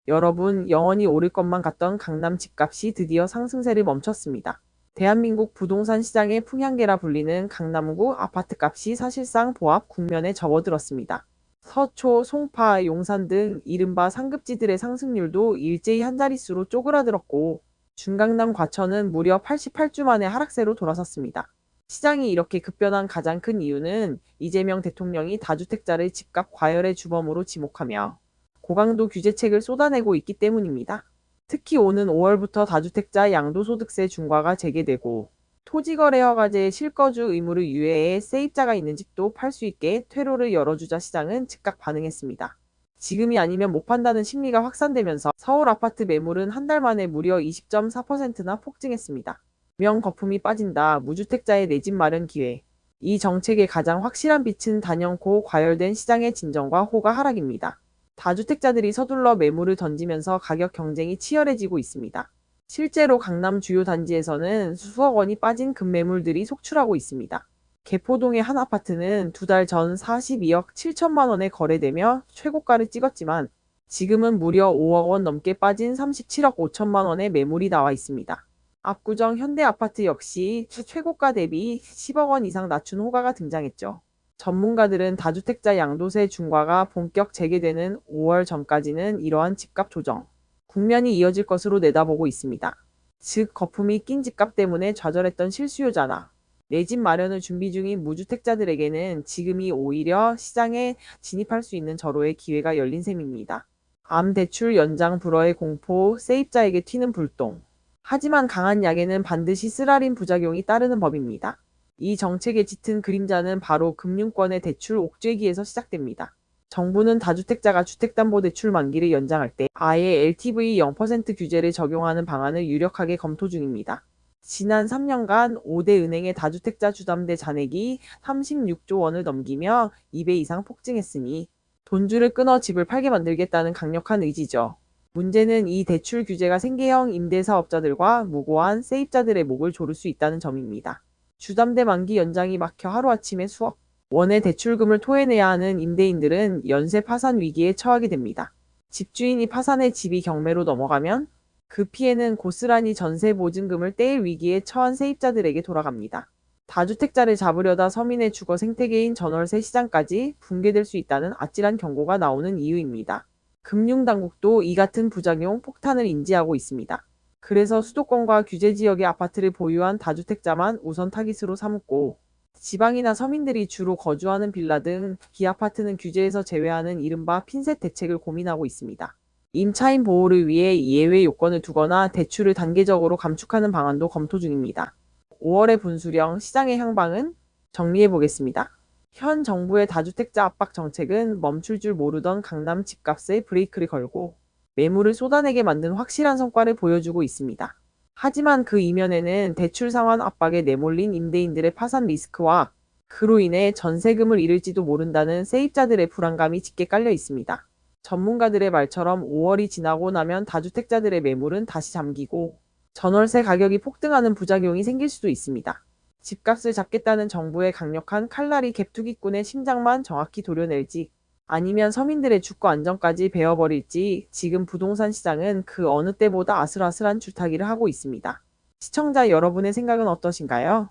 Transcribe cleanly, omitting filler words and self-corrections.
여러분, 영원히 오를 것만 같던 강남 집값이 드디어 상승세를 멈췄습니다. 대한민국 부동산 시장의 풍향계라 불리는 강남구 아파트값이 사실상 보합 국면에 접어들었습니다. 서초, 송파, 용산 등 이른바 상급지들의 상승률도 일제히 한 자릿수로 쪼그라들었고 중강남 과천은 무려 88주 만에 하락세로 돌아섰습니다. 시장이 이렇게 급변한 가장 큰 이유는 이재명 대통령이 다주택자를 집값 과열의 주범으로 지목하며 고강도 규제책을 쏟아내고 있기 때문입니다. 특히 오는 5월부터 다주택자 양도소득세 중과가 재개되고 토지거래허가제의 실거주 의무를 유예해 세입자가 있는 집도 팔 수 있게 퇴로를 열어주자 시장은 즉각 반응했습니다. 지금이 아니면 못 판다는 심리가 확산되면서 서울 아파트 매물은 한 달 만에 무려 20.4%나 폭증했습니다. 명거품이 빠진다. 무주택자의 내 집 마련 기회. 이 정책의 가장 확실한 빛은 단연코 과열된 시장의 진정과 호가 하락입니다. 다주택자들이 서둘러 매물을 던지면서 가격 경쟁이 치열해지고 있습니다. 실제로 강남 주요 단지에서는 수억 원이 빠진 급매물들이 속출하고 있습니다. 개포동의 한 아파트는 2달 전 42억 7천만 원에 거래되며 최고가를 찍었지만 지금은 무려 5억 원 넘게 빠진 37억 5천만 원의 매물이 나와 있습니다. 압구정 현대아파트 역시 최고가 대비 10억 원 이상 낮춘 호가가 등장했죠. 전문가들은 다주택자 양도세 중과가 본격 재개되는 5월 전까지는 이러한 집값 조정 국면이 이어질 것으로 내다보고 있습니다. 즉 거품이 낀 집값 때문에 좌절했던 실수요자나 내 집 마련을 준비 중인 무주택자들에게는 지금이 오히려 시장에 진입할 수 있는 절호의 기회가 열린 셈입니다. 암 대출 연장 불허의 공포, 세입자에게 튀는 불똥. 하지만 강한 약에는 반드시 쓰라린 부작용이 따르는 법입니다. 이 정책의 짙은 그림자는 바로 금융권의 대출 옥죄기에서 시작됩니다. 정부는 다주택자가 주택담보대출 만기를 연장할 때 아예 LTV 0% 규제를 적용하는 방안을 유력하게 검토 중입니다. 지난 3년간 5대 은행의 다주택자 주담대 잔액이 36조 원을 넘기며 2배 이상 폭증했으니 돈줄을 끊어 집을 팔게 만들겠다는 강력한 의지죠. 문제는 이 대출 규제가 생계형 임대사업자들과 무고한 세입자들의 목을 조를 수 있다는 점입니다. 주담대 만기 연장이 막혀 하루아침에 수억 원의 대출금을 토해내야 하는 임대인들은 연쇄 파산 위기에 처하게 됩니다. 집주인이 파산해 집이 경매로 넘어가면 그 피해는 고스란히 전세 보증금을 떼일 위기에 처한 세입자들에게 돌아갑니다. 다주택자를 잡으려다 서민의 주거 생태계인 전월세 시장까지 붕괴될 수 있다는 아찔한 경고가 나오는 이유입니다. 금융당국도 이 같은 부작용 폭탄을 인지하고 있습니다. 그래서 수도권과 규제지역의 아파트를 보유한 다주택자만 우선 타깃으로 삼고 지방이나 서민들이 주로 거주하는 빌라 등 기아파트는 규제에서 제외하는 이른바 핀셋 대책을 고민하고 있습니다. 임차인 보호를 위해 예외 요건을 두거나 대출을 단계적으로 감축하는 방안도 검토 중입니다. 5월의 분수령, 시장의 향방은? 정리해보겠습니다. 현 정부의 다주택자 압박 정책은 멈출 줄 모르던 강남 집값에 브레이크를 걸고 매물을 쏟아내게 만든 확실한 성과를 보여주고 있습니다. 하지만 그 이면에는 대출 상환 압박에 내몰린 임대인들의 파산 리스크와 그로 인해 전세금을 잃을지도 모른다는 세입자들의 불안감이 짙게 깔려 있습니다. 전문가들의 말처럼 5월이 지나고 나면 다주택자들의 매물은 다시 잠기고 전월세 가격이 폭등하는 부작용이 생길 수도 있습니다. 집값을 잡겠다는 정부의 강력한 칼날이 갭투기꾼의 심장만 정확히 도려낼지 아니면 서민들의 주거 안정까지 베어버릴지 지금 부동산 시장은 그 어느 때보다 아슬아슬한 줄타기를 하고 있습니다. 시청자 여러분의 생각은 어떠신가요?